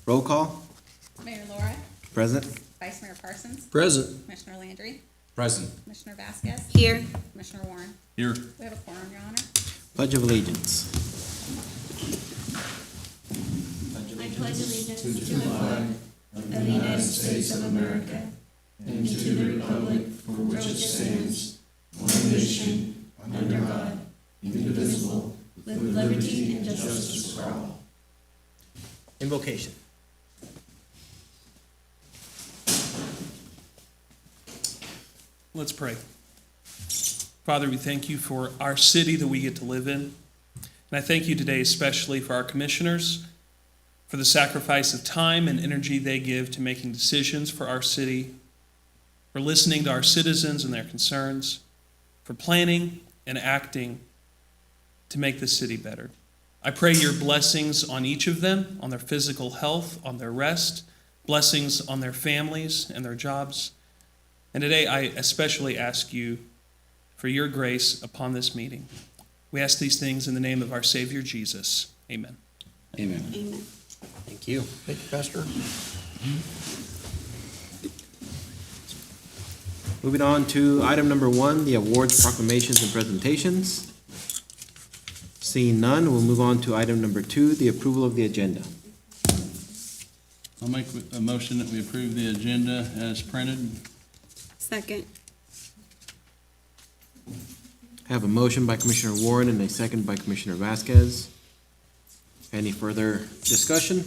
Roll call. Mayor Laura, Present. Vice Mayor Parsons, Present. Commissioner Landry, Present. Commissioner Vasquez, Here. Commissioner Warren. Here. We have a quorum, Your Honor. Pledge of Allegiance. I pledge allegiance to the flag of the United States of America and to the republic for which it stands, one nation, under God, indivisible, with liberty and justice for all. Invocation. Let's pray. Father, we thank you for our city that we get to live in. And I thank you today especially for our commissioners, for the sacrifice of time and energy they give to making decisions for our city, for listening to our citizens and their concerns, for planning and acting to make the city better. I pray your blessings on each of them, on their physical health, on their rest, blessings on their families and their jobs. And today I especially ask you for your grace upon this meeting. We ask these things in the name of our Savior Jesus. Amen. Amen. Amen. Thank you. Thank you, Pastor. Moving on to item number 1, the awards, proclamations, and presentations. Seeing none, we'll move on to item number 2, the approval of the agenda. I'll make a motion that we approve the agenda as printed. Second. I have a motion by Commissioner Warren and a second by Commissioner Vasquez. Any further discussion?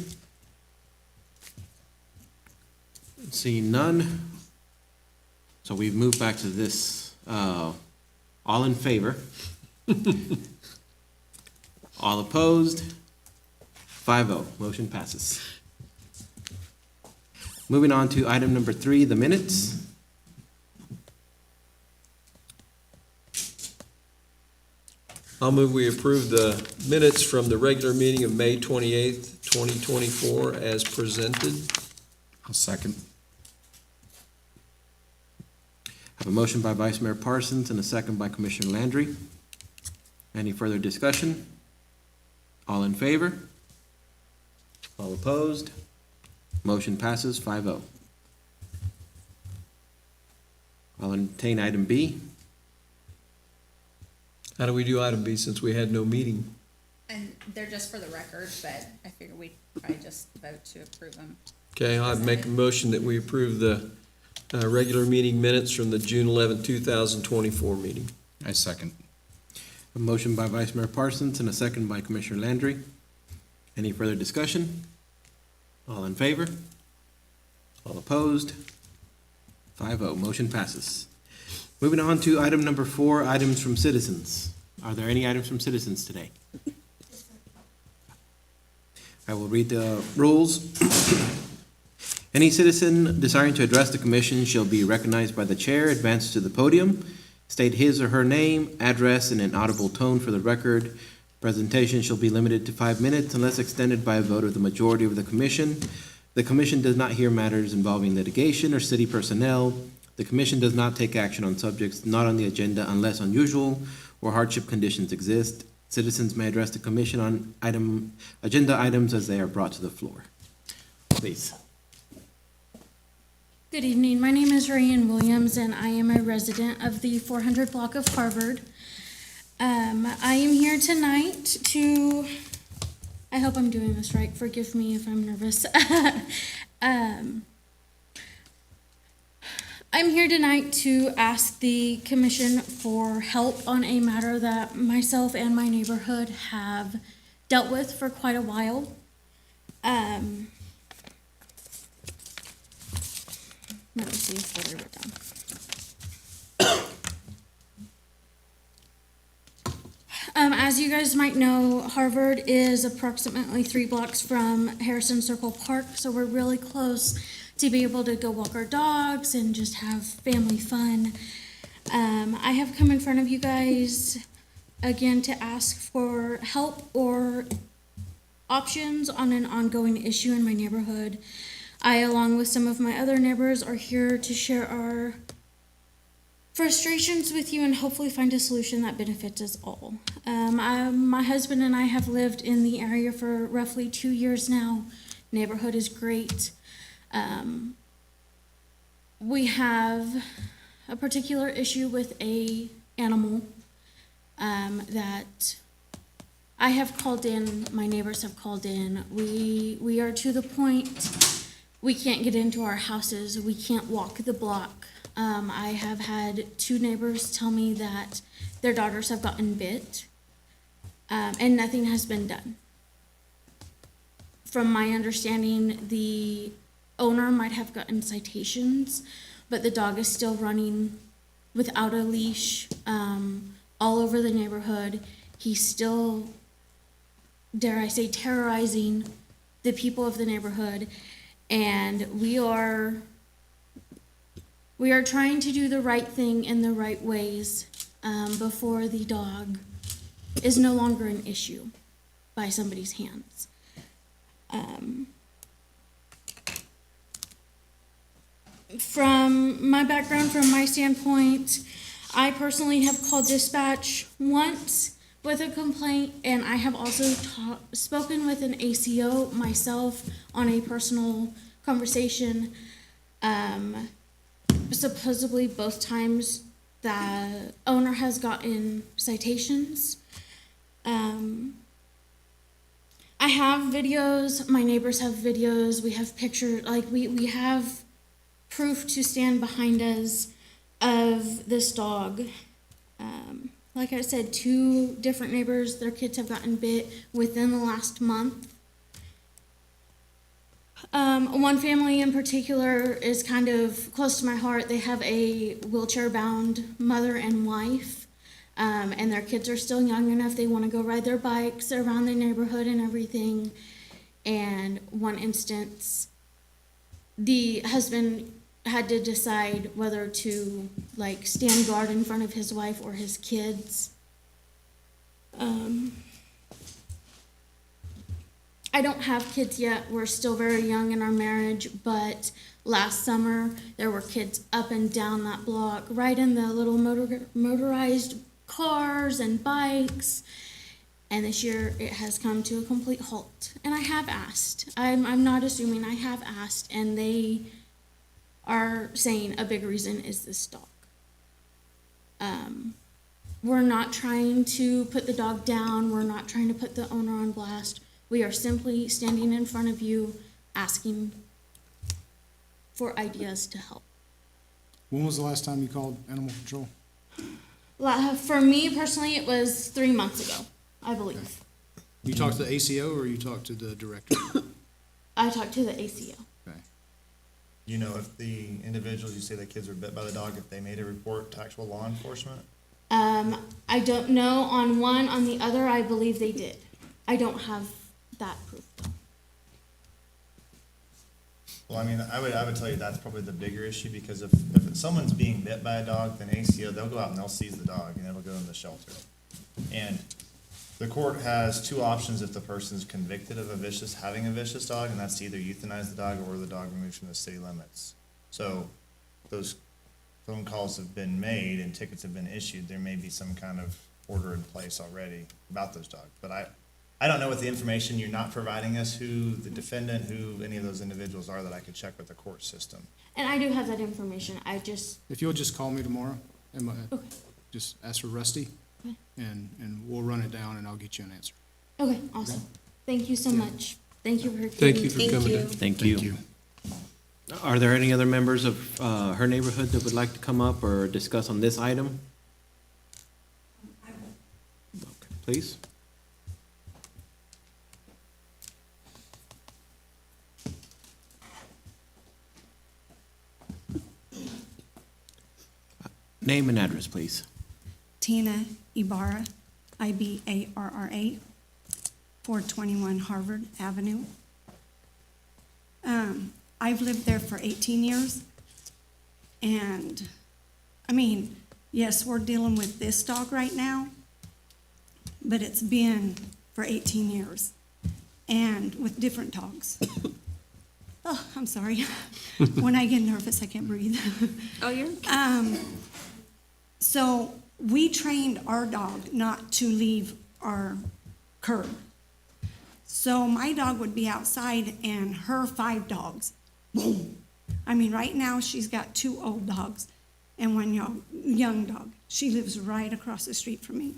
Seeing none. So we've moved back to this. All in favor? All opposed? 5-0. Motion passes. Moving on to item number 3, the minutes. I'll move we approve the minutes from the regular meeting of May 28th, 2024 as presented. I'll second. I have a motion by Vice Mayor Parsons and a second by Commissioner Landry. Any further discussion? All in favor? All opposed? Motion passes 5-0. I'll entertain item B. How do we do item B since we had no meeting? And they're just for the record, but I figure we'd probably just vote to approve them. Okay, I'd make a motion that we approve the regular meeting minutes from the June 11th, 2024 meeting. I second. A motion by Vice Mayor Parsons and a second by Commissioner Landry. Any further discussion? All in favor? All opposed? 5-0. Motion passes. Moving on to item number 4, items from citizens. Are there any items from citizens today? I will read the rules. Any citizen desiring to address the commission shall be recognized by the chair, advance to the podium, state his or her name, address in an audible tone for the record. Presentation shall be limited to 5 minutes unless extended by a vote of the majority of the commission. The commission does not hear matters involving litigation or city personnel. The commission does not take action on subjects not on the agenda unless unusual or hardship conditions exist. Citizens may address the commission on agenda items as they are brought to the floor. Please. Good evening. My name is Rayanne Williams, and I am a resident of the 400 block of Harvard. I am here tonight to, I hope I'm doing this right. Forgive me if I'm nervous. I'm here tonight to ask the commission for help on a matter that myself and my neighborhood have dealt with for quite a while. Let me see if I wrote it down. As you guys might know, Harvard is approximately 3 blocks from Harrison Circle Park, so we're really close to be able to go walk our dogs and just have family fun. I have come in front of you guys again to ask for help or options on an ongoing issue in my neighborhood. I, along with some of my other neighbors, are here to share our frustrations with you and hopefully find a solution that benefits us all. My husband and I have lived in the area for roughly 2 years now, neighborhood is great. We have a particular issue with a animal that I have called in, my neighbors have called in. We are to the point, we can't get into our houses, we can't walk the block. I have had 2 neighbors tell me that their daughters have gotten bit, and nothing has been done. From my understanding, the owner might have gotten citations, but the dog is still running without a leash, all over the neighborhood. He's still, dare I say, terrorizing the people of the neighborhood. And we are trying to do the right thing in the right ways, before the dog is no longer an issue by somebody's hands. From my background, from my standpoint, I personally have called dispatch once with a complaint, and I have also spoken with an ACO myself on a personal conversation. Supposedly both times the owner has gotten citations. I have videos, my neighbors have videos, we have pictures, like we have proof to stand behind us of this dog. Like I said, 2 different neighbors, their kids have gotten bit within the last month. One family in particular is kind of close to my heart. They have a wheelchair-bound mother and wife, and their kids are still young enough. They want to go ride their bikes around the neighborhood and everything. And one instance, the husband had to decide whether to like stand guard in front of his wife or his kids. I don't have kids yet. We're still very young in our marriage, but last summer there were kids up and down that block, right in the little motorized cars and bikes. And this year it has come to a complete halt. And I have asked. I'm not assuming, I have asked, and they are saying a big reason is this dog. We're not trying to put the dog down. We're not trying to put the owner on blast. We are simply standing in front of you, asking for ideas to help. When was the last time you called Animal Control? For me personally, it was 3 months ago, I believe. You talked to the ACO or you talked to the director? I talked to the ACO. Okay. You know, if the individuals you say the kids were bit by the dog, if they made a report to actual law enforcement? I don't know on one, on the other, I believe they did. I don't have that proof though. Well, I mean, I would tell you that's probably the bigger issue, because if someone's being bit by a dog, then ACO, they'll go out and they'll seize the dog and it'll go in the shelter. And the court has 2 options if the person's convicted of having a vicious dog, and that's to either euthanize the dog or the dog removed from the city limits. So those phone calls have been made and tickets have been issued. There may be some kind of order in place already about those dogs. But I don't know with the information you're not providing us who the defendant, who any of those individuals are that I could check with the court system. And I do have that information. I just, If you'll just call me tomorrow, and okay, just ask for Rusty, Okay. and we'll run it down and I'll get you an answer. okay, awesome. Thank you so much. Thank you for. Thank you for coming in. Thank you. Are there any other members of her neighborhood that would like to come up or discuss on this item? Okay, please. Name and address, please. Tina Ibarra, Ibarra, 421 Harvard Avenue. I've lived there for 18 years, and, I mean, yes, we're dealing with this dog right now, but it's been for 18 years, and with different dogs. Oh, I'm sorry. When I get nervous, I can't breathe. Oh, you're So we trained our dog not to leave our curb. So my dog would be outside and her 5 dogs, boom. I mean, right now she's got 2 old dogs and 1 young dog. She lives right across the street from me.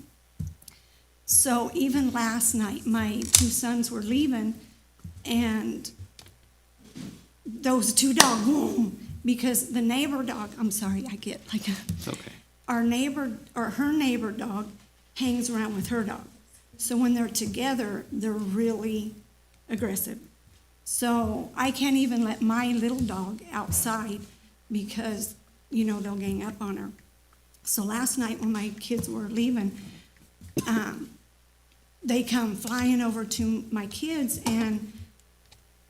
So even last night, my 2 sons were leaving and those 2 dogs, boom, because the neighbor dog, I'm sorry, I get like a, It's okay. our neighbor, or her neighbor dog hangs around with her dog. So when they're together, they're really aggressive. So I can't even let my little dog outside because, you know, they'll gang up on her. So last night when my kids were leaving, they come flying over to my kids and,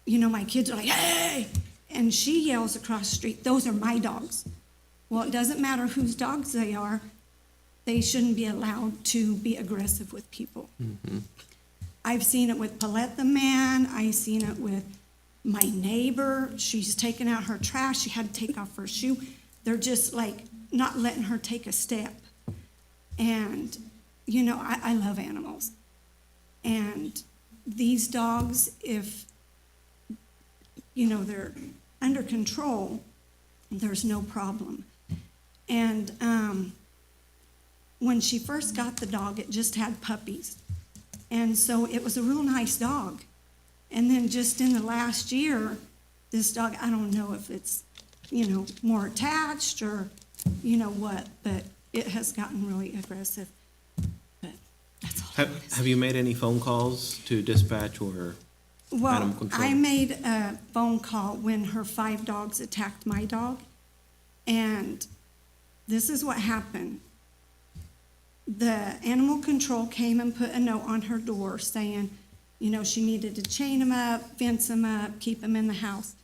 you know, my kids are like, hey! And she yells across the street, those are my dogs. Well, it doesn't matter whose dogs they are, they shouldn't be allowed to be aggressive with people. I've seen it with Paulette the man, I've seen it with my neighbor, she's taken out her trash, she had to take off her shoe. They're just like not letting her take a step. And, you know, I love animals. And these dogs, if, you know, they're under control, there's no problem. And when she first got the dog, it just had puppies. And so it was a real nice dog. And then just in the last year, this dog, I don't know if it's, you know, more attached or, you know what, but it has gotten really aggressive. But that's all I want to say. Have you made any phone calls to dispatch or animal Well, control? I made a phone call when her 5 dogs attacked my dog. And this is what happened. The animal control came and put a note on her door saying, you know, she needed to chain them up, fence them up, keep them in the house.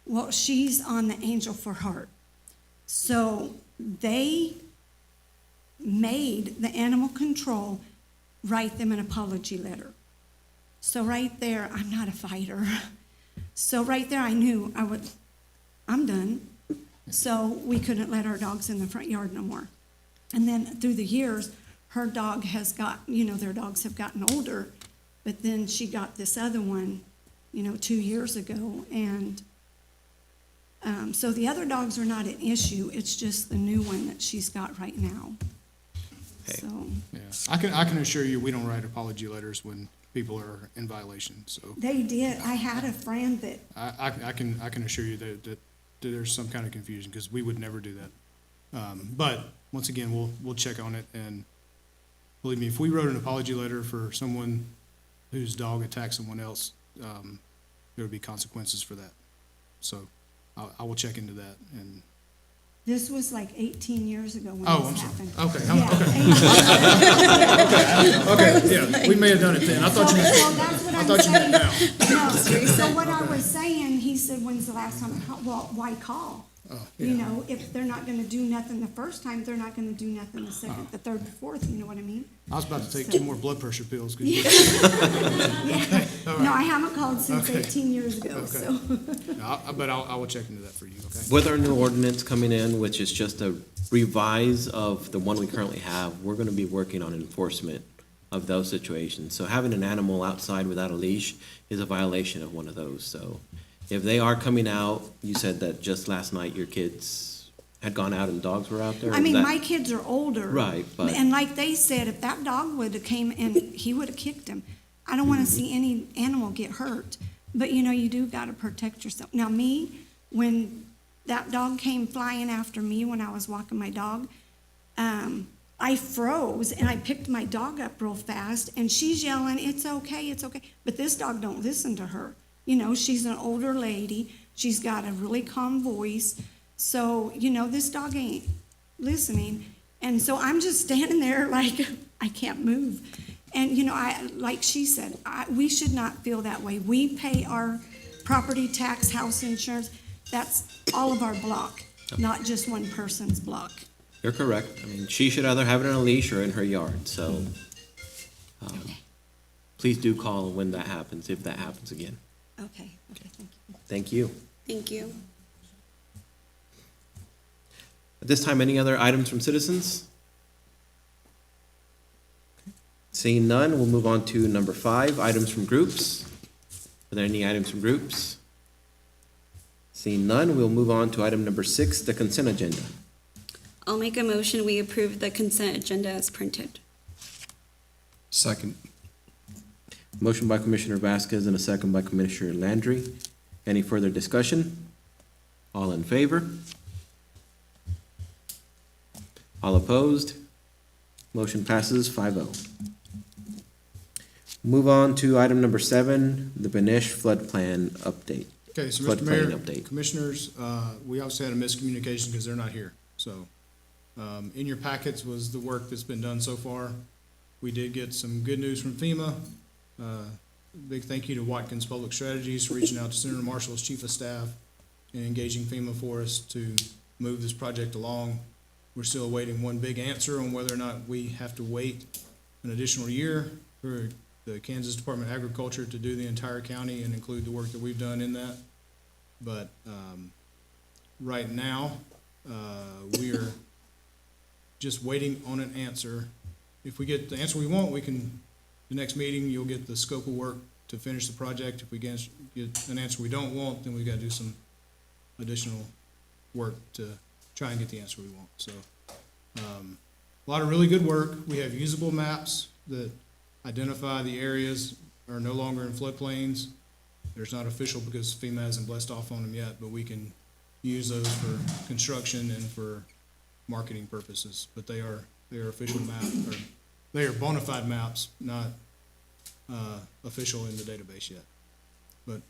Well, she's on the Angel for Heart. So they made the animal control write them an apology letter. So right there, I'm not a fighter. So right there, I knew I'm done. So we couldn't let our dogs in the front yard no more. And then through the years, her dog has got, you know, their dogs have gotten older, but then she got this other one, you know, 2 years ago. And so the other dogs are not an issue. It's just the new one that she's got right now. Okay. So Yeah, I can assure you, we don't write apology letters when people are in violation, so they did. I had a friend that, I can assure you that there's some kind of confusion, because we would never do that. But, once again, we'll check on it, and believe me, if we wrote an apology letter for someone whose dog attacked someone else, there would be consequences for that. So, I will check into that, and, this was like 18 years ago when oh, I'm this sorry, happened. okay, Yeah, 18 okay, yeah, we may have done it then, I thought you meant, So that's what I I'm thought you meant saying. now. No, so what I was saying, he said, when's the last time? Well, why call? Oh, You yeah. know, if they're not gonna do nothing the first time, they're not gonna do nothing the second, the third, the fourth, you know what I mean? I was about to take 2 more blood pressure pills, 'cause Yeah. No, I haven't called since Okay. 18 years ago, Okay. so. no, but I will check into that for you, okay? With our new ordinance coming in, which is just a revise of the one we currently have, we're gonna be working on enforcement of those situations. So having an animal outside without a leash is a violation of one of those, so if they are coming out, you said that just last night your kids had gone out and dogs were out there? I Is mean, that- my kids are older. Right, but- And like they said, if that dog would've came and he would've kicked him. I don't wanna see any animal get hurt, but you know, you do gotta protect yourself. Now me, when that dog came flying after me when I was walking my dog, I froze and I picked my dog up real fast and she's yelling, it's okay, it's okay. But this dog don't listen to her. You know, she's an older lady. She's got a really calm voice. So, you know, this dog ain't listening. And so I'm just standing there like, I can't move. And, you know, like she said, we should not feel that way. We pay our property tax, house insurance. That's all of our block, not just one person's block. You're correct. I mean, she should either have it on a leash or in her yard, so, please do call when that happens, if that happens again. Okay, thank you. Thank you. Thank you. At this time, any other items from citizens? Seeing none, we'll move on to number 5, items from groups. Are there any items from groups? Seeing none, we'll move on to item number 6, the consent agenda. I'll make a motion, we approve the consent agenda as printed. Second. Motion by Commissioner Vasquez and a second by Commissioner Landry. Any further discussion? All in favor? All opposed? Motion passes 5-0. Move on to item number 7, the Benesh flood plan update. Okay, so Mr. Floodplain Mayor, update. Commissioners, we obviously had a miscommunication because they're not here. So, in your packets was the work that's been done so far. We did get some good news from FEMA. Big thank you to Watkins Public Strategies for reaching out to Senator Marshall's Chief of Staff and engaging FEMA for us to move this project along. We're still awaiting one big answer on whether or not we have to wait an additional year for the Kansas Department of Agriculture to do the entire county and include the work that we've done in that. But right now, we are just waiting on an answer. If we get the answer we want, we can, the next meeting, you'll get the scope of work to finish the project. If we get an answer we don't want, then we've got to do some additional work to try and get the answer we want. So, a lot of really good work. We have usable maps that identify the areas are no longer in floodplains. There's not official because FEMA hasn't blessed off on them yet, but we can use those for construction and for marketing purposes. But they are official maps, or they are bona fide maps, not official in the database yet. But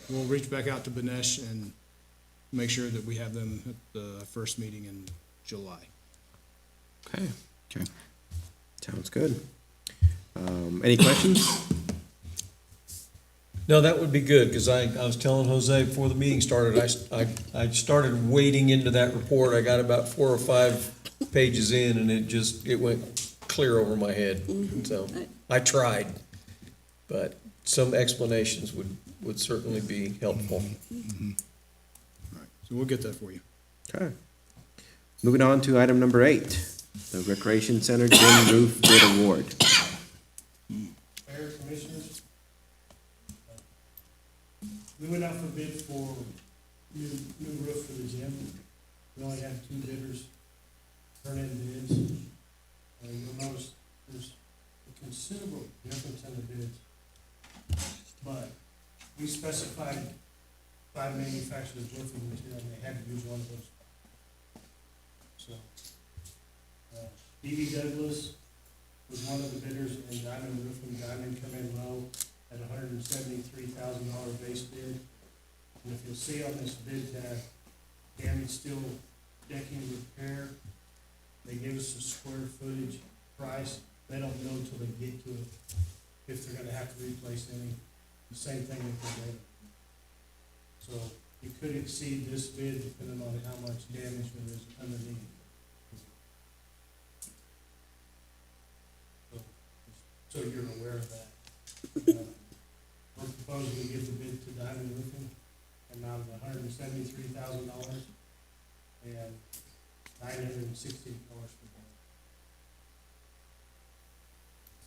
we'll reach back out to Benesh and make sure that we have them at the first meeting in July. Okay, Okay. sounds good. Any questions? No, that would be good, because I was telling Jose before the meeting started, I started wading into that report. I got about 4 or 5 pages in, and it went clear over my head. So I tried, but some explanations would certainly be helpful. All right, so we'll get that for you. Okay. Moving on to item number 8, the Recreation Center Gym Roof Bid Award. Mayor, Commissioners, we went out for bid for new roof for the gym. We only had 2 bidders turn in bids. You'll notice there's a considerable difference in the bids. But we specified 5 manufacturers' roofing material, and they had to use one of those. So, D.B. Douglas was one of the bidders, and Diamond Roofing, Diamond come in low at $173,000 base bid. And if you'll see on this bid tab, damaged steel decking repair, they give us a square footage price. They don't know until they get to it if they're gonna have to replace any. The same thing with the railing. So you could exceed this bid depending on how much damage there is underneath. So you're aware of that. We're proposing to give the bid to Diamond Roofing, amount of $173,000 and $960 per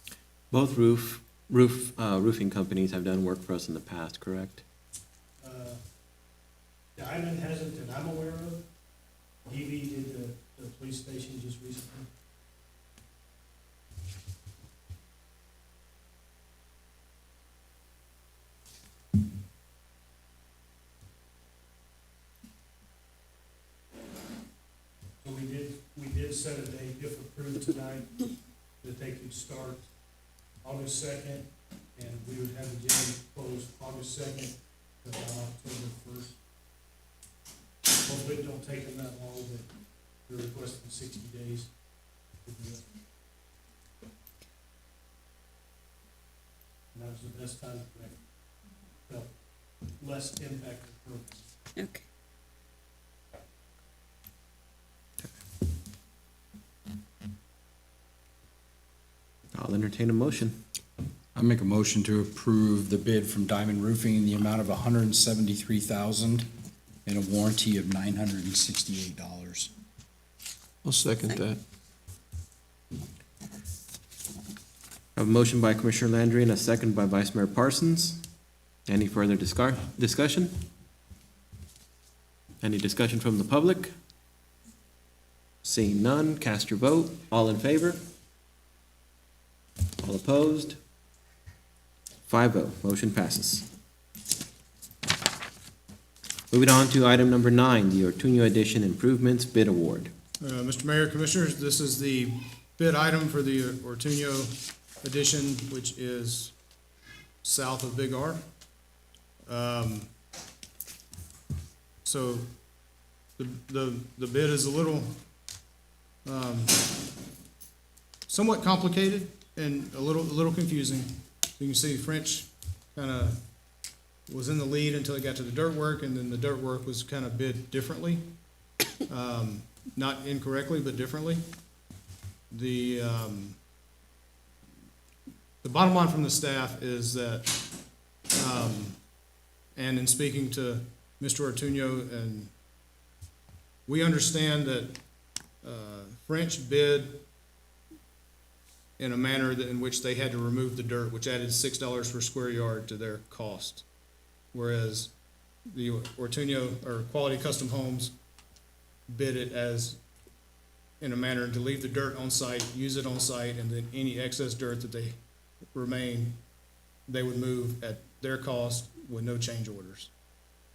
bed. Both roofing companies have done work for us in the past, correct? Diamond hasn't that I'm aware of. DV did the police station just recently. So we did set a date, if approved tonight, that they could start August 2nd, and we would have the gym closed August 2nd until October 1st. Hopefully it don't take them that long, but they're requesting 60 days to do it. And that was the best time to make, felt less impact of programs. Okay. I'll entertain a motion. I make a motion to approve the bid from Diamond Roofing in the amount of $173,000 and a warranty of $968. I'll second that. I have a motion by Commissioner Landry and a second by Vice Mayor Parsons. Any further discussion? Any discussion from the public? Seeing none, cast your vote. All in favor? All opposed? 5-0, motion passes. Moving on to item number 9, the Ortuño Addition Improvements Bid Award. Mr. Mayor, Commissioners, this is the bid item for the Ortuño addition, which is south of Big R. So the bid is a little, somewhat complicated and a little confusing. You can see French kind of was in the lead until it got to the dirt work, and then the dirt work was kind of bid differently. Not incorrectly, but differently. The bottom line from the staff is that, and in speaking to Mr. Ortuño, and we understand that French bid in a manner that in which they had to remove the dirt, which added $6 per square yard to their cost. Whereas the Ortuño, or Quality Custom Homes, bid it as in a manner to leave the dirt on site, use it on site, and then any excess dirt that they remain, they would move at their cost with no change orders.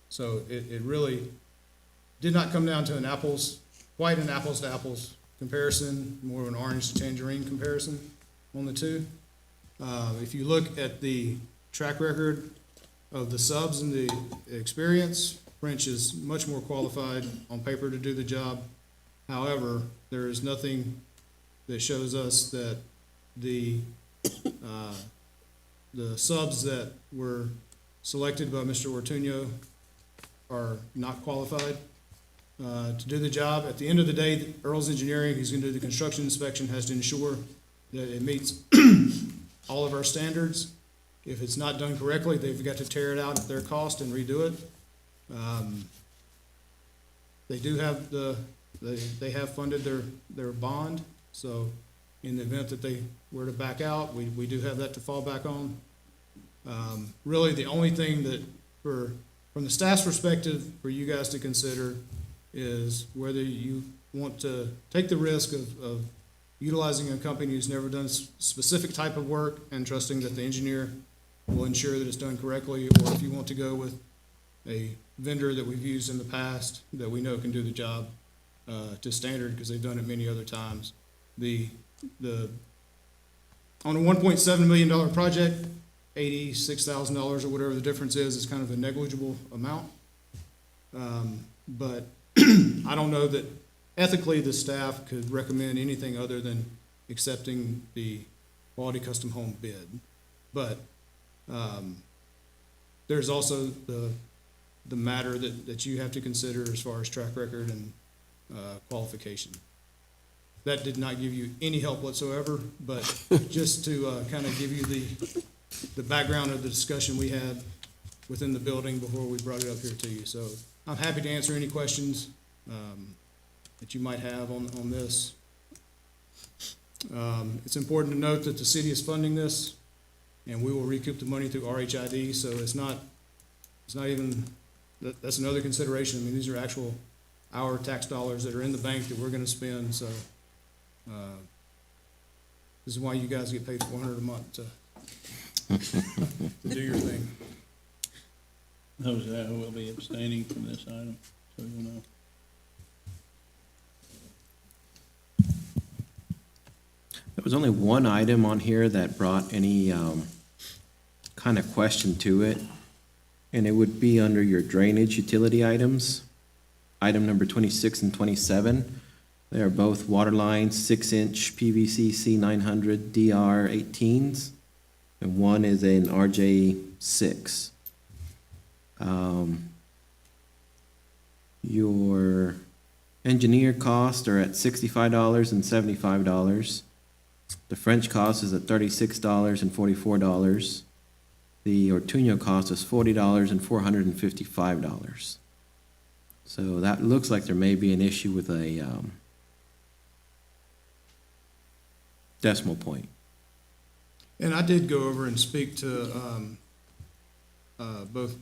So it really did not come down to quite an apples to apples comparison, more of an orange to tangerine comparison on the two. If you look at the track record of the subs and the experience, French is much more qualified on paper to do the job. However, there is nothing that shows us that the subs that were selected by Mr. Ortuño are not qualified to do the job. At the end of the day, Earl's Engineering, who's going to do the construction inspection, has to ensure that it meets all of our standards. If it's not done correctly, they've got to tear it out at their cost and redo it. They do have they have funded their bond, so in the event that they were to back out, we do have that to fall back on. Really, the only thing that from the staff's perspective for you guys to consider is whether you want to take the risk of utilizing a company who's never done a specific type of work and trusting that the engineer will ensure that it's done correctly, or if you want to go with a vendor that we've used in the past that we know can do the job to standard because they've done it many other times. On a $1.7 million project, $86,000 or whatever the difference is kind of a negligible amount. But I don't know that ethically the staff could recommend anything other than accepting the Quality Custom Home bid. But there's also the matter that you have to consider as far as track record and qualification. That did not give you any help whatsoever, but just to kind of give you the background of the discussion we had within the building before we brought it up here to you. So I'm happy to answer any questions that you might have on this. It's important to note that the city is funding this, and we will recoup the money through RHID, so it's not even, that's another consideration. I mean, these are our tax dollars that are in the bank that we're gonna spend, so this is why you guys get paid $400 a month to do your thing. Those that will be abstaining from this item, so you'll know. There was only one item on here that brought any kind of question to it, and it would be under your drainage utility items. Item number 26 and 27. They are both water lines, 6-inch PVC C900 DR18s, and one is an RJ6. Your engineer costs are at $65 and $75. The French cost is at $36 and $44. The Ortuño cost is $40 and $455. So that looks like there may be an issue with a decimal point. And I did go over and speak to both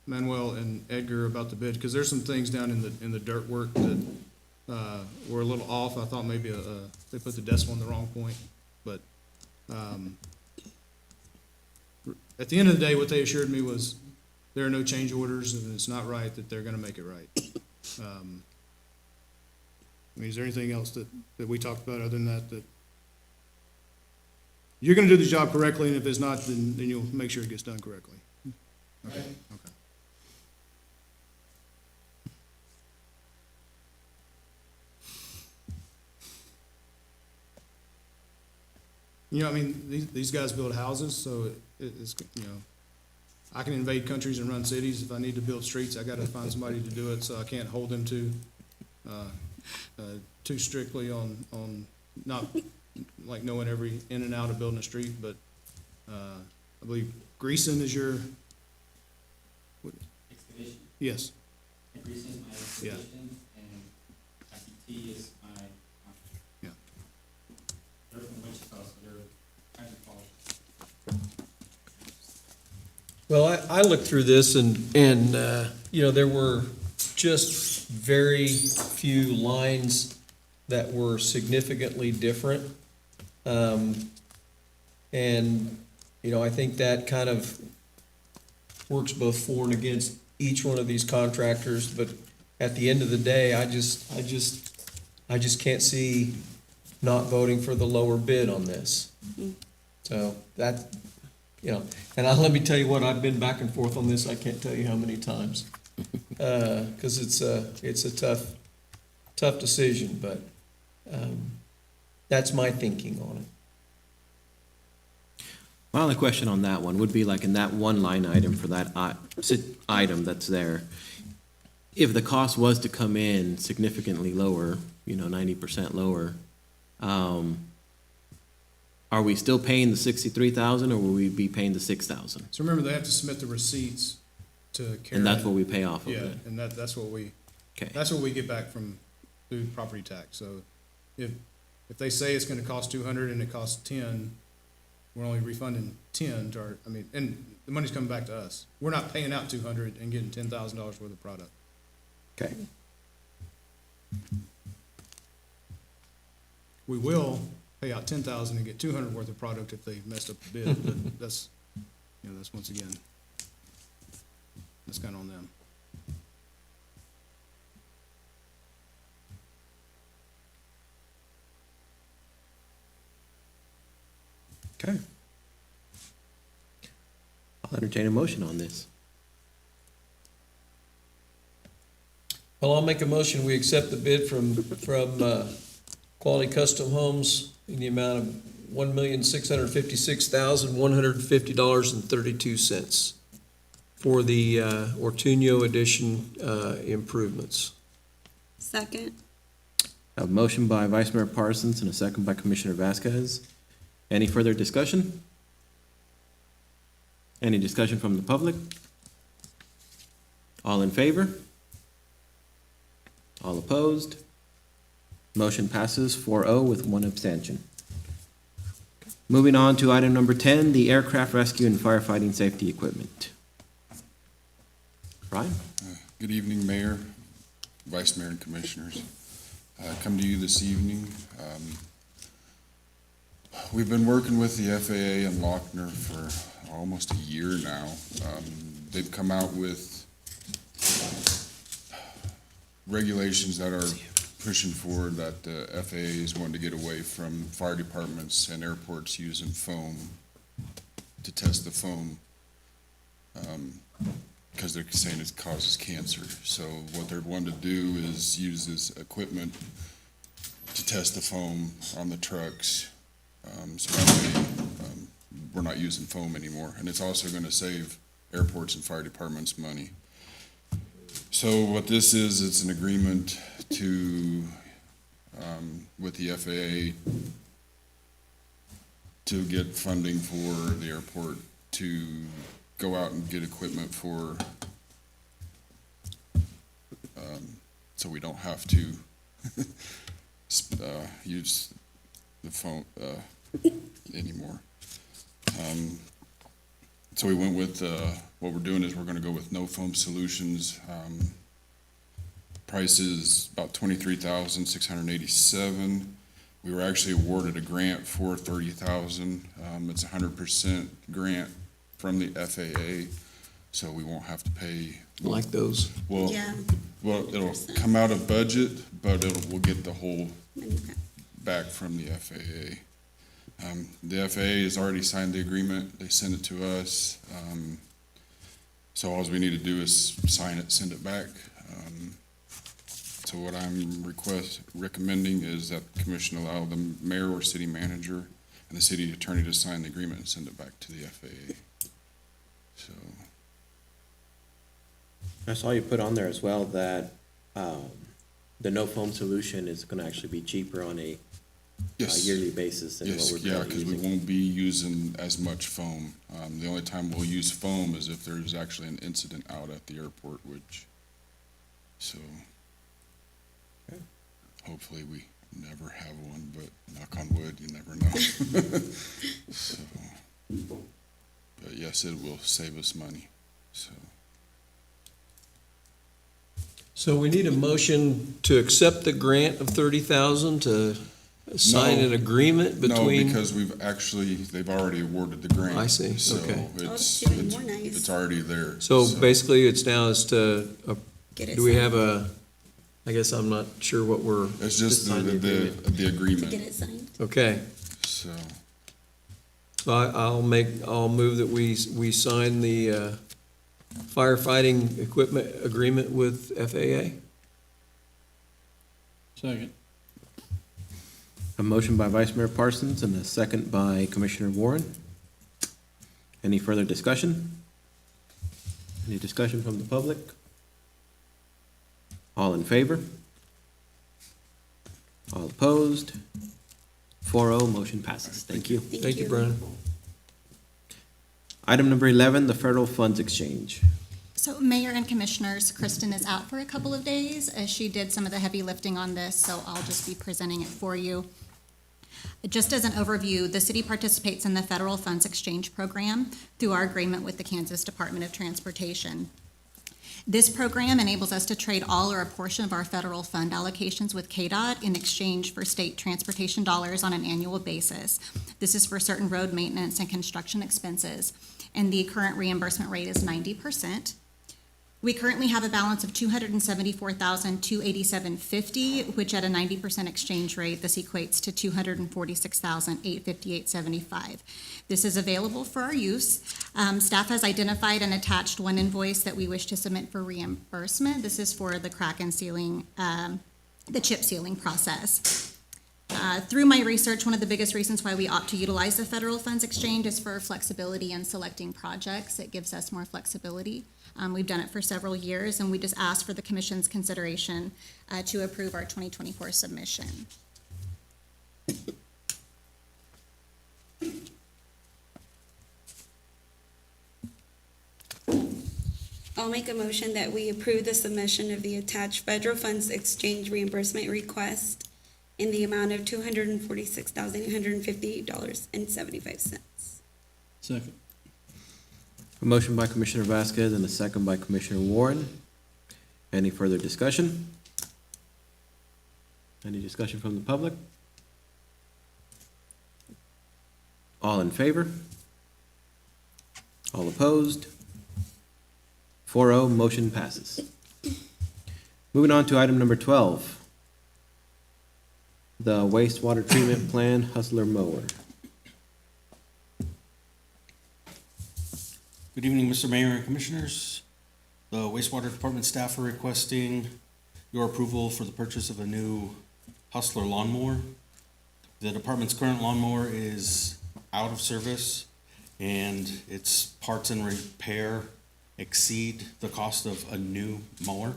Manuel and Edgar about the bid, because there's some things down in the dirt work that were a little off. I thought maybe they put the decimal in the wrong point, but at the end of the day, what they assured me was there are no change orders, and it's not right, that they're gonna make it right. I mean, is there anything else that we talked about other than that you're gonna do the job correctly, and if it's not, then you'll make sure it gets done correctly? Okay, okay. You know, I mean, these guys build houses, so it's, you know, I can invade countries and run cities. If I need to build streets, I gotta find somebody to do it, so I can't hold them too strictly on not, like, knowing every in and out of building a street, but, I believe Greason is your, Excavation. yes, Greason is my excavation, and ICT is my, yeah. they're from Wichita, so they're kind of qualified. Well, I looked through this and, you know, there were just very few lines that were significantly different. And, you know, I think that kind of works both for and against each one of these contractors, but at the end of the day, I just can't see not voting for the lower bid on this. So that, you know, and let me tell you what, I've been back and forth on this, I can't tell you how many times. 'Cause it's a tough decision, but, that's my thinking on it. My only question on that one would be like in that one line item for that item that's there, if the cost was to come in significantly lower, you know, 90% lower, are we still paying the 63,000 or will we be paying the 6,000? So remember, they have to submit the receipts to Karen. And that's what we pay off of Yeah, it? and that's what we, Okay. that's what we get back from, through property tax. So if they say it's gonna cost 200 and it costs 10, we're only refunding 10 to our, I mean, and the money's coming back to us. We're not paying out 200 and getting $10,000 worth of product. Okay. We will pay out 10,000 and get 200 worth of product if they messed up the bid, but that's, you know, that's once again, that's kinda on them. Okay. I'll entertain a motion on this. Well, I'll make a motion, we accept the bid from Quality Custom Homes in the amount of $1,656,150.32 for the Ortuño Edition improvements. Second. A motion by Vice Mayor Parsons and a second by Commissioner Vasquez. Any further discussion? Any discussion from the public? All in favor? All opposed? Motion passes 4-0 with one abstention. Moving on to item number 10, the aircraft rescue and firefighting safety equipment. Ryan? Good evening, Mayor, Vice Mayor, and Commissioners. Come to you this evening. We've been working with the FAA and Lochner for almost a year now. They've come out with regulations that are pushing forward that the FAA is wanting to get away from fire departments and airports using foam to test the foam, because they're saying it causes cancer. So what they're wanting to do is use this equipment to test the foam on the trucks. So that way, we're not using foam anymore. And it's also gonna save airports and fire departments money. So what this is, it's an agreement to, with the FAA to get funding for the airport to go out and get equipment for, so we don't have to use the phone anymore. So we went with, what we're doing is we're gonna go with No Foam Solutions. Price is about 23,687. We were actually awarded a grant for 30,000. It's a 100% grant from the FAA, so we won't have to pay. Like those. Well, Yeah. well, it'll come out of budget, but we'll get the whole Money back. back from the FAA. The FAA has already signed the agreement. They sent it to us. So all we need to do is sign it, send it back. So what I'm recommending is that the commission allow the mayor or city manager and the city attorney to sign the agreement and send it back to the FAA. So, I saw you put on there as well that, the no foam solution is gonna actually be cheaper on a yes. yearly basis than what Yes, we're yeah, currently because we using. won't be using as much foam. The only time we'll use foam is if there's actually an incident out at the airport, so Okay. hopefully we never have one, but knock on wood, you never know. So, but yes, it will save us money, so. So we need a motion to accept the grant of 30,000 to sign No. an agreement No, between. because they've already awarded the grant. I see, So okay. Oh, it's, that's even more nice. it's already there. So basically, it's now is to, Get it do we signed. have a, I guess I'm not sure what we're, It's just Just sign the agreement. the To get agreement, it signed. okay. so. So I'll move that we sign the firefighting equipment agreement with FAA. Second. A motion by Vice Mayor Parsons and a second by Commissioner Warren. Any further discussion? Any discussion from the public? All in favor? All opposed? 4-0, motion passes. Thank you. Thank you, Brian. Item number 11, the federal funds exchange. So Mayor and Commissioners, Kristen is out for a couple of days as she did some of the heavy lifting on this, so I'll just be presenting it for you. Just as an overview, the city participates in the Federal Funds Exchange Program through our agreement with the Kansas Department of Transportation. This program enables us to trade all or a portion of our federal fund allocations with KDOT in exchange for state transportation dollars on an annual basis. This is for certain road maintenance and construction expenses, and the current reimbursement rate is 90%. We currently have a balance of $274,287.50, which at a 90% exchange rate, this equates to $246,858.75. This is available for our use. Staff has identified and attached one invoice that we wish to submit for reimbursement. This is for the crack and sealing, the chip sealing process. Through my research, one of the biggest reasons why we opt to utilize the federal funds exchange is for flexibility in selecting projects. It gives us more flexibility. We've done it for several years, and we just ask for the commission's consideration to approve our 2024 submission. I'll make a motion that we approve the submission of the attached federal funds exchange reimbursement request in the amount of $246,858.75. Second. A motion by Commissioner Vasquez and a second by Commissioner Warren. Any further discussion? Any discussion from the public? All in favor? All opposed? 4-0, motion passes. Moving on to item number 12. The wastewater treatment plan Hustler mower. Good evening, Mr. Mayor and Commissioners. The wastewater department staff are requesting your approval for the purchase of a new Hustler lawnmower. The department's current lawnmower is out of service, and its parts and repair exceed the cost of a new mower.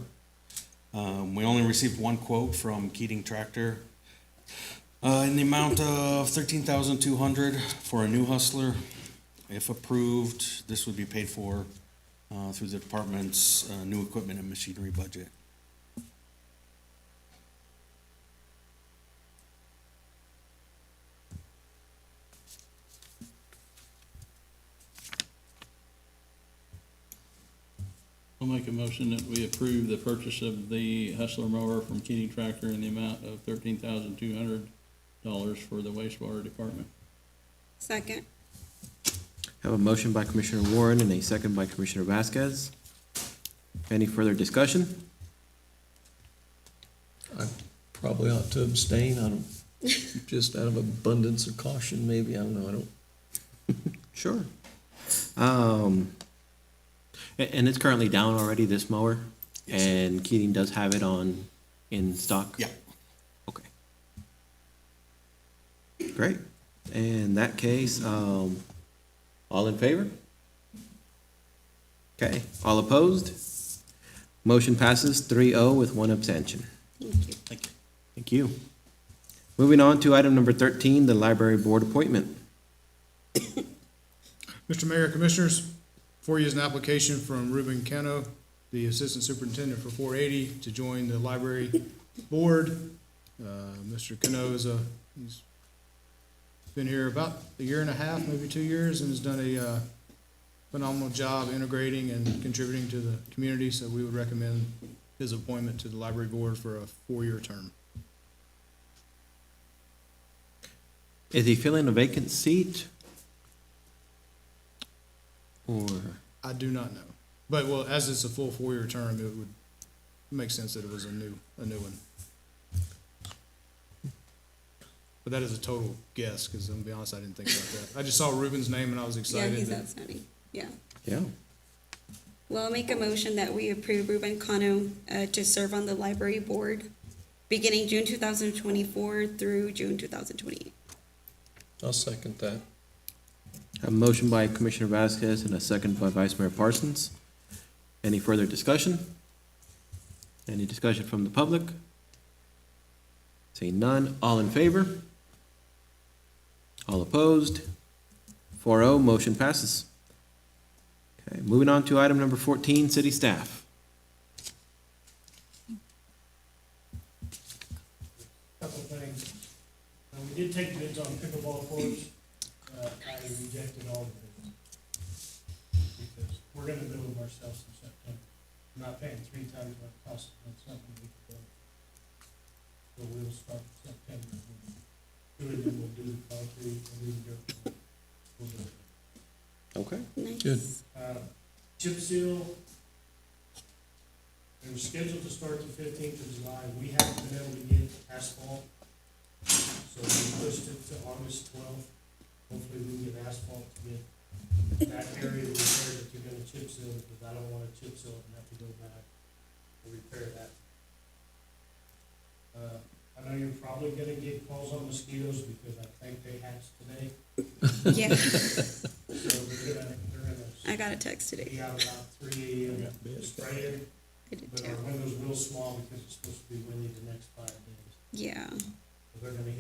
We only received one quote from Keating Tractor in the amount of $13,200 for a new Hustler. If approved, this would be paid for through the department's new equipment and machinery budget. I'll make a motion that we approve the purchase of the Hustler mower from Keating Tractor in the amount of $13,200 for the wastewater department. Second. Have a motion by Commissioner Warren and a second by Commissioner Vasquez. Any further discussion? I probably ought to abstain. I don't, just out of abundance of caution, maybe. I don't know. I don't. Sure. And it's currently down already, this mower? Yes. And Keating does have it in stock? Yeah. Okay. Great. In that case, all in favor? Okay, all opposed? Motion passes 3-0 with one abstention. Thank you. Thank you. Thank you. Moving on to item number 13, the library board appointment. Mr. Mayor, Commissioners, before you is an application from Ruben Cano, the Assistant Superintendent for 480, to join the library board. Mr. Cano he's been here about a year and a half, maybe 2 years, and has done a phenomenal job integrating and contributing to the community, so we would recommend his appointment to the library board for a 4-year term. Is he filling a vacant seat? Or, I do not know. But, well, as it's a full 4-year term, it would make sense that it was a new one. But that is a total guess, because I'm gonna be honest, I didn't think about that. I just saw Ruben's name and I was Yeah, excited. he's that- outstanding. Yeah. yeah, Well, I'll make a motion that we approve Ruben Cano to serve on the library board beginning June 2024 through June 2028. I'll second that. a motion by Commissioner Vasquez and a second by Vice Mayor Parsons. Any further discussion? Any discussion from the public? Seeing none, all in favor? All opposed? 4-0, motion passes. Okay, moving on to item number 14, city staff. Couple things. We did take bids on pickleball courts. I rejected all the bids. Because we're gonna build them ourselves in September. We're not paying 3 times what it costs on something we can build. So we'll start in September. Doing it, we'll do the concrete, and we can go. We'll do it. Okay. Nice. Good. Chip seal, they were scheduled to start the 15th of July. We haven't been able to get asphalt, so we pushed it to August 12th. Hopefully we can get asphalt to get that area repaired that you're gonna chip seal, because I don't wanna chip seal it and have to go back and repair that. I know you're probably gonna get calls on mosquitoes, because I think they hatched today. Yeah, So they're gonna I got a text today. be out about 3 a.m. spraying. I did But too. our window's real small because it's supposed to be windy the next 5 days. Yeah. So they're gonna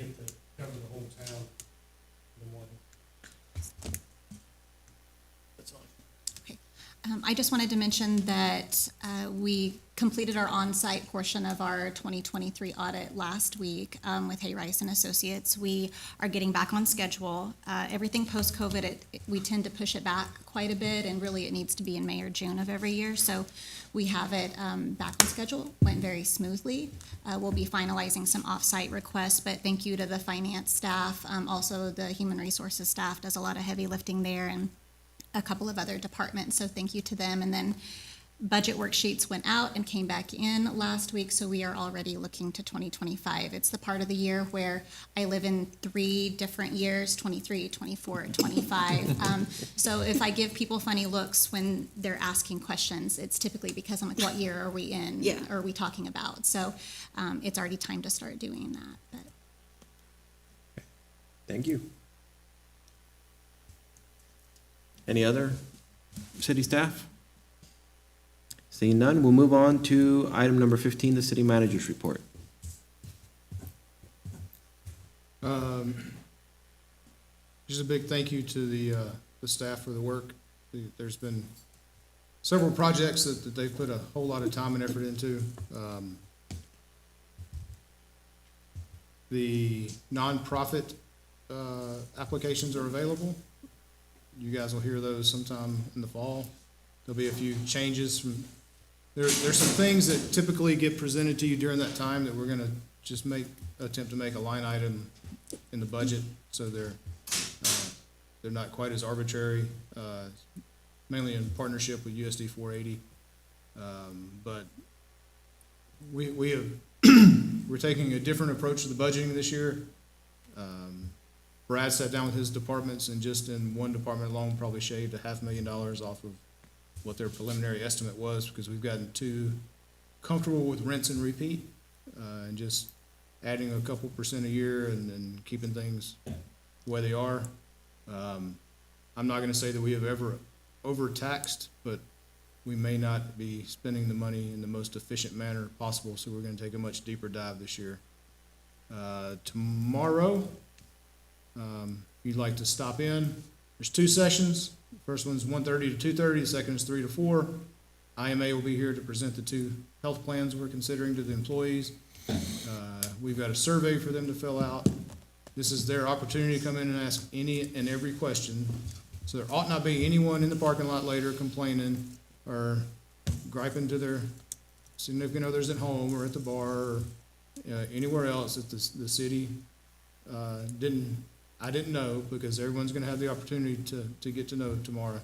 cover the whole town in the morning. That's all. I just wanted to mention that we completed our on-site portion of our 2023 audit last week with Hay Rice and Associates. We are getting back on schedule. Everything post-COVID, we tend to push it back quite a bit, and really it needs to be in May or June of every year. So we have it back on schedule, went very smoothly. We'll be finalizing some off-site requests, but thank you to the finance staff. Also, the human resources staff does a lot of heavy lifting there, and a couple of other departments, so thank you to them. And then budget worksheets went out and came back in last week, so we are already looking to 2025. It's the part of the year where I live in 3 different years, 23, 24, and 25. So if I give people funny looks when they're asking questions, it's typically because I'm like, what year are we in? Yeah. Or are we talking about? So it's already time to start doing that. But Thank you. Any other city staff? Seeing none, we'll move on to item number 15, the city manager's report. Just a big thank you to the staff for the work. There's been several projects that they've put a whole lot of time and effort into. The nonprofit applications are available. You guys will hear those sometime in the fall. There'll be a few changes from there's some things that typically get presented to you during that time that we're gonna just attempt to make a line item in the budget, so they're not quite as arbitrary, mainly in partnership with USD 480. But we have, we're taking a different approach to the budgeting this year. Brad sat down with his departments and just in one department alone probably shaved $500,000 off of what their preliminary estimate was, because we've gotten too comfortable with rinse and repeat, and just adding a couple percent a year and keeping things the way they are. I'm not gonna say that we have ever overtaxed, but we may not be spending the money in the most efficient manner possible, so we're gonna take a much deeper dive this year. Tomorrow, if you'd like to stop in, there's 2 sessions. First one's 1:30 to 2:30, the second is 3 to 4. IMA will be here to present the 2 health plans we're considering to the employees. We've got a survey for them to fill out. This is their opportunity to come in and ask any and every question. So there ought not be anyone in the parking lot later complaining or griping to their significant others at home or at the bar or anywhere else that the city I didn't know, because everyone's gonna have the opportunity to get to know tomorrow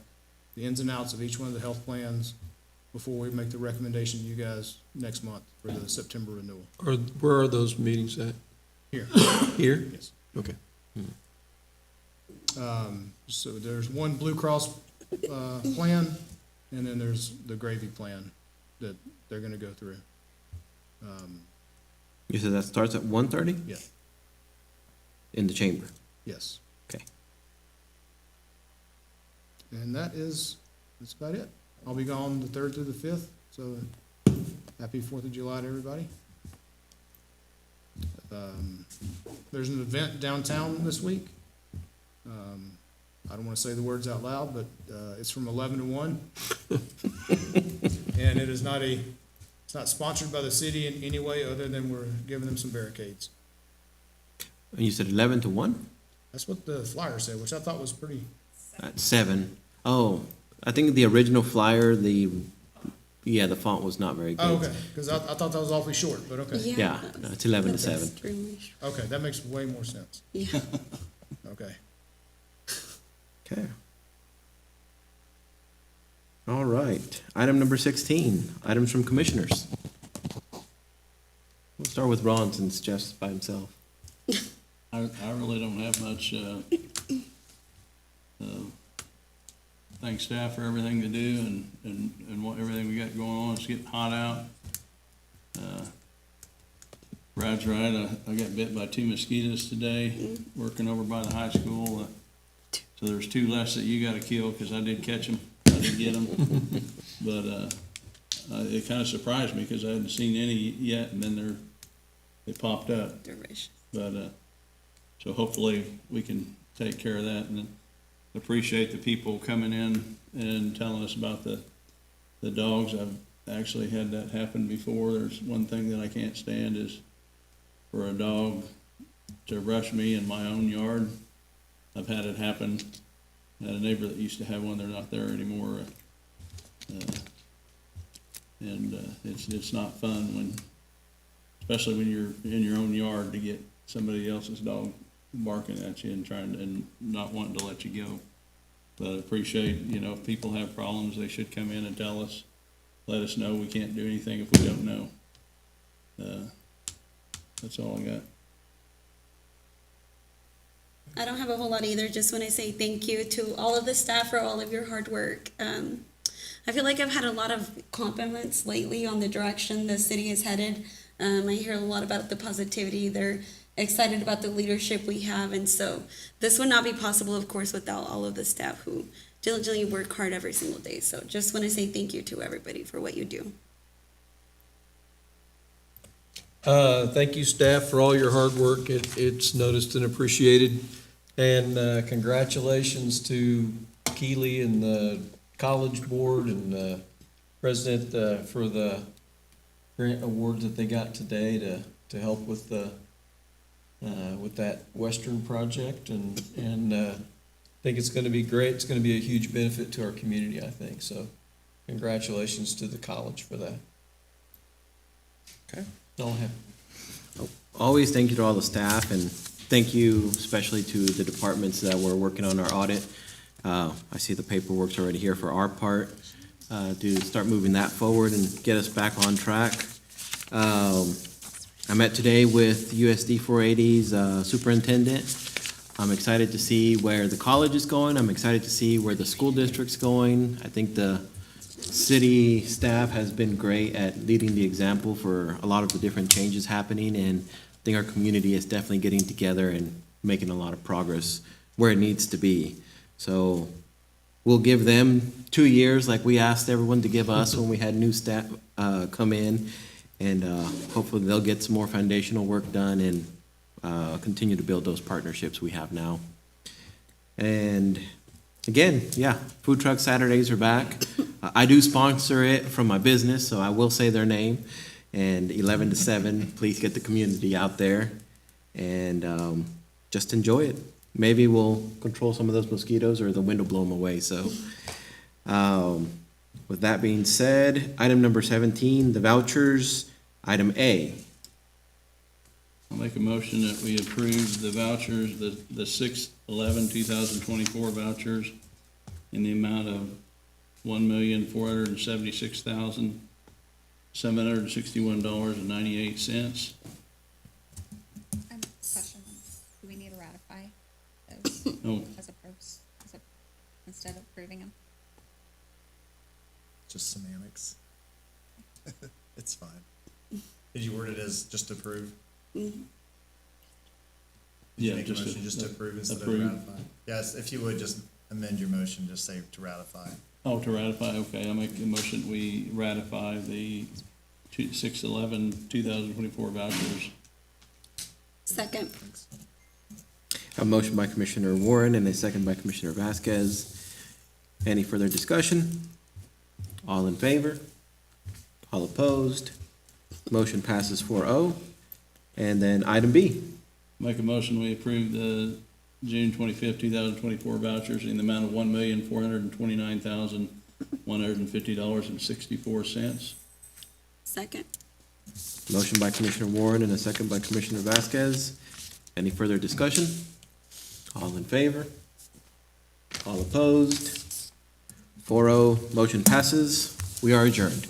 the ins and outs of each one of the health plans before we make the recommendation to you guys next month for the September renewal. Where are those meetings at? Here. Here? Yes. Okay. So there's one Blue Cross, plan, and then there's the gravy plan that they're gonna go through. You said that starts at 1:30 Yeah, in the chamber? yes. Okay. And that's about it. I'll be gone the 3rd through the 5th, so happy 4th of July to everybody. There's an event downtown this week. I don't wanna say the words out loud, but, it's from 11 to 1. And it is it's not sponsored by the city in any way other than we're giving them some barricades. And you said 11 to 1? That's what the flyer said, which I thought was pretty, At 7. Oh, I think the original flyer, the font was not very good. oh, okay, cause I thought that was awfully short, but okay. Yeah, no, it's 11 to 7. Okay, that makes way more sense. Yeah. Okay. Okay. All right. Item number 16, items from commissioners. We'll start with Ron since Jeff's by himself. I really don't have much, thank staff for everything they do and what, everything we got going on. It's getting hot out. Brad's right, I got bit by 2 mosquitoes today, working over by the high school. So there's 2 less that you gotta kill, cause I did catch them, I did get them. But, it kinda surprised me, cause I hadn't seen any yet, and then they popped up. But, so hopefully we can take care of that, and then appreciate the people coming in and telling us about the dogs. I've actually had that happen before. There's one thing that I can't stand is for a dog to rush me in my own yard. I've had it happen. I had a neighbor that used to have one, they're not there anymore. It's not fun especially when you're in your own yard, to get somebody else's dog barking at you and not wanting to let you go. But I appreciate, if people have problems, they should come in and tell us, let us know. We can't do anything if we don't know. That's all I got. I don't have a whole lot either. Just want to say thank you to all of the staff for all of your hard work. I feel like I've had a lot of compliments lately on the direction the city is headed. I hear a lot about the positivity. They're excited about the leadership we have, and so this would not be possible, of course, without all of the staff who diligently work hard every single day. So just want to say thank you to everybody for what you do. Thank you, staff, for all your hard work. It's noticed and appreciated. And congratulations to Keely and the College Board and the president for the grant award that they got today to help with that Western project. And I think it's going to be great. It's going to be a huge benefit to our community, I think. So congratulations to the college for that. Okay. All I have. Always thank you to all the staff, and thank you especially to the departments that were working on our audit. I see the paperwork's already here for our part, to start moving that forward and get us back on track. I met today with USD 480's superintendent. I'm excited to see where the college is going. I'm excited to see where the school district's going. I think the city staff has been great at leading the example for a lot of the different changes happening, and I think our community is definitely getting together and making a lot of progress where it needs to be. So we'll give them 2 years like we asked everyone to give us when we had new staff come in, and hopefully they'll get some more foundational work done and continue to build those partnerships we have now. And again, yeah, Food Truck Saturdays are back. I do sponsor it from my business, so I will say their name. And 11 to 7, please get the community out there and just enjoy it. Maybe we'll control some of those mosquitoes or the wind will blow them away. So with that being said, item number 17, the vouchers. Item A. I'll make a motion that we approve the vouchers, the 6/11/2024 vouchers in the amount of $1,476,761.98. Question, do we need to ratify those No, instead of approving them? Just semantics. It's fine. Did you word it as just approve? Did you yeah, make a just motion just to approve instead of approve. ratify? Yes, if you would just amend your motion, just say to ratify. Oh, to ratify, okay, I'll make a motion, we ratify the 6/11/2024 vouchers. Second. A motion by Commissioner Warren and a second by Commissioner Vasquez. Any further discussion? All in favor? All opposed? Motion passes 4-0. And then item B. Make a motion, we approve the June 25th, 2024 vouchers in the amount of $1,429,150.64. Second. Motion by Commissioner Warren and a second by Commissioner Vasquez. Any further discussion? All in favor? All opposed? 4-0, motion passes. We are adjourned.